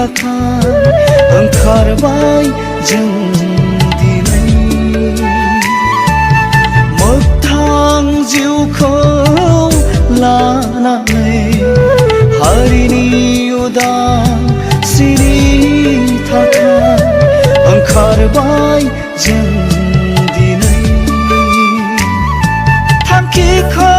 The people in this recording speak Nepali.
थाखाय ओंखारबाय जों दिनै मोगथां जिउखौ लानानै हारिनि उदांस्रिनि थाखाय ओंखारबाय जों दिनै थांखिखौ